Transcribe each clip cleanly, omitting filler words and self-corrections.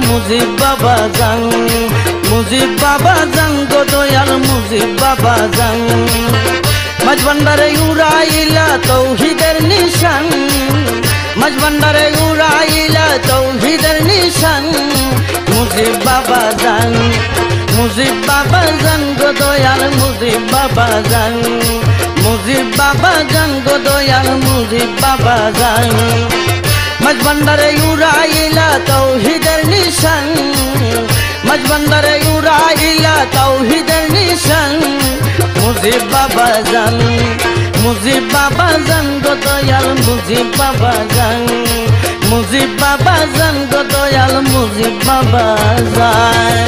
মুজিব বাবা জান, মুজিব বাবা জান গো দয়াল মুজিব বাবা জান। মাঝ ভান্ডারে উড়াইলা তৌহিদের নিশান, মাঝ ভান্ডারে উড়াইলা তৌহিদের নিশান। মুজিব বাবা জান, মুজিব বাবা জান গো দয়াল মুজিব বাবা জান, মুজিব বাবা জান গো দয়াল মুজিব বাবা জান। মাঝ ভান্ডারে উড়াইলা তৌহিদের নিশান, মাঝ ভান্ডারে উড়াইলা তৌহিদের নিশান। মুজিব বাবা জান, মুজিব বাবা জান গো দয়াল মুজিব বাবা জান, মুজিব বাবা জান গো দয়াল মুজিব বাবা জান।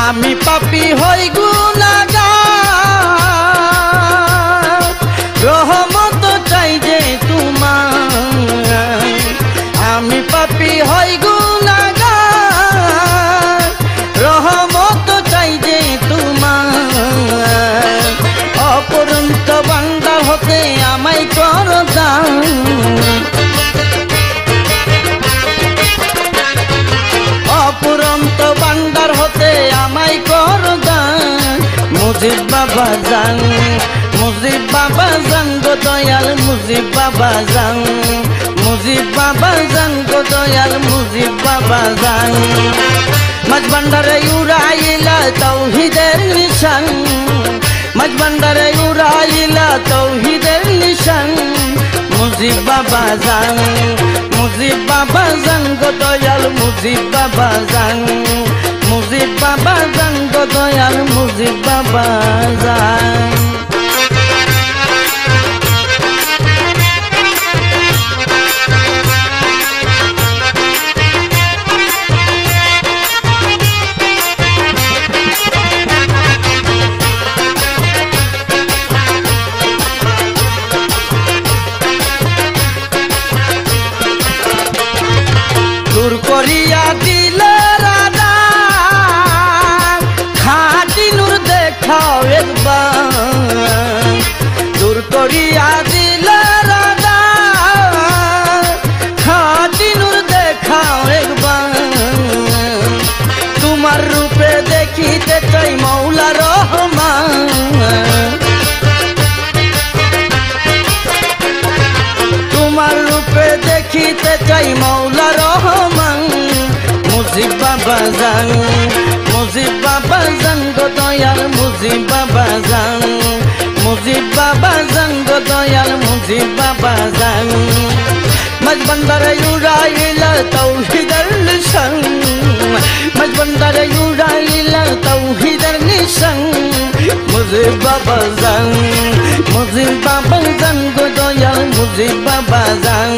আমি পাপী হই গুনাহগার, রহমত চাই যে তোমার। আমি পাপী হই গুনাহগার, রহমত চাই যে তোমার। অপরন্ত ভান্ডার হতে আমায় কর দান, অপরন্ত ভান্ডার হতে আমায় কর দান। মুজিব বাবা জান, মুজিব বাবা জান গো দয়াল মুজিব বাবা জান, মুজিব বাবা জান গো দয়াল মুজিব বাবা জান। মাঝ ভান্ডারে উড়াইলা তৌহিদের নিশান, মাঝ ভান্ডারে উড়াইলা তৌহিদের নিশান। মুজিব বাবা জান, মুজিব বাবা জান গো দয়াল মুজিব বাবা জান, মুজিব বাবা জান গো দয়াল মুজিব বাবা জান। দূর করিয়া দিলে রাধা খাঁটি নূর দেখাও একবার, দূর করিয়া দিলে রাধা খাঁটি নূর দেখাও একবার। তোমার রূপে দেখিতে চাই মৌলা রহমান, তোমার রূপে দেখিতে চাই মৌলা রহমান। মুজিব বাবা জান, মুজিব বাবা জান গো দয়াল মুজিব বাবা জান, মুজিব বাবা জান গো দয়াল মুজিব বাবা জান। মাঝ ভান্ডারে উড়াইলা তৌহিদের নিশান, মাঝ ভান্ডারে উড়াইলা তৌহিদের নিশান। মুজিব বাবা জান, মুজিব বাবা জান গো দয়াল মুজিব বাবা জান,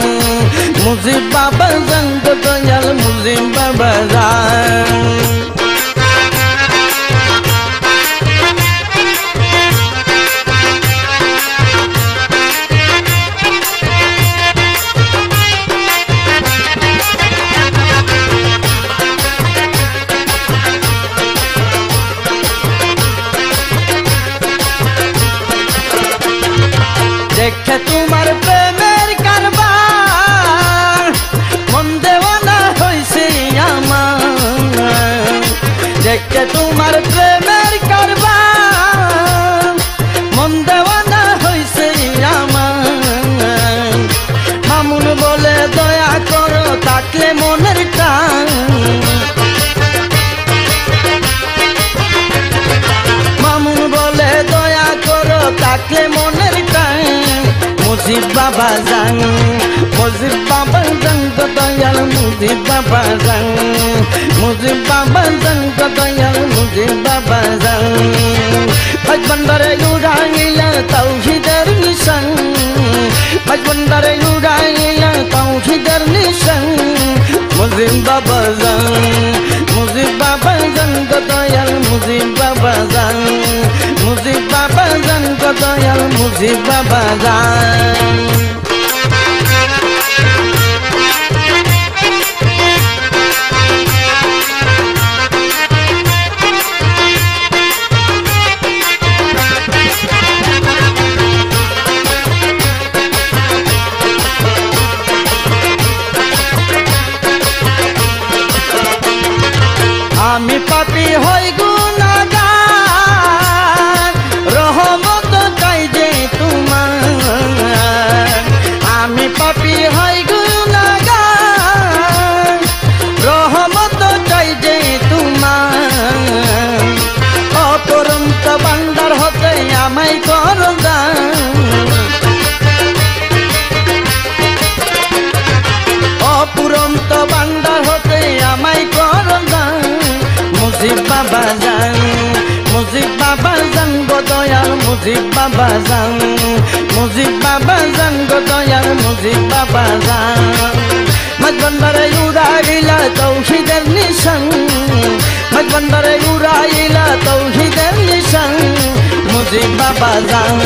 মুজিব বাবা জান গো দয়াল মুজিব বাবা জান। দেখে তোমার প্রেমের কারবার মন দেওয়ানা হইছে আমার, দেখে তোমার প্রেমের কারবার মন দেওয়ানা হইছে আমার। মামুন বলে দয়া করো থাকলে মনের টান, মামুন বলে দয়া করো থাকলে মনের টান। মুজিব বাবা জান, মুজিব বাবা জান গো দয়াল মুজিব বাবা জান, মুজিব বাবা জান গো দয়াল মুজিব বাবা জান। মাঝ ভান্ডারে উড়াইলা তৌহিদের নিশান, মাঝ ভান্ডারে উড়াইলা তৌহিদের নিশান। মুজিব বাবা জান, মুজিব বাবা জান গো দয়াল মুজিব বাবা জান, মুজিব বাবা জান গো গো দয়াল মুজিব বাবা জান। আমি পাপী হই গুনাহগার রহমত চাই যে তোমার। আমি পাপী হই গুনাহগার রহমত চাই যে তোমার। অপরন্ত ভান্ডার হতে আমায় করো দান। অপুরন্ত ভান্ডার হতে আমায় করো দান। মুজিব বাবা জান, মুজিব বাবা জান গো দয়াল মুজিব বাবা জান। মুজিব বাবা জান গো দয়াল মুজিব বাবা জান। মাঝবন্দরে উড়াইলা তৌহিদের নিশান, মাঝবন্দরে উড়াইলা তৌহিদের নিশান। মুজিব বাবা জান,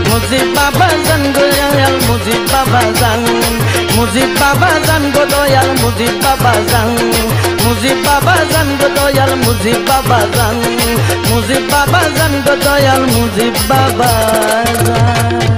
মুজিব বাবা জান গো দয়াল মুজিব বাবা জান। মুজিব বাবা জান গো দয়াল মুজিব বাবা জান। মুজিব বাবা জান গো দয়াল মুজিব বাবা জান। মুজিব বাবা জান গো দয়াল মুজিব বাবা জান।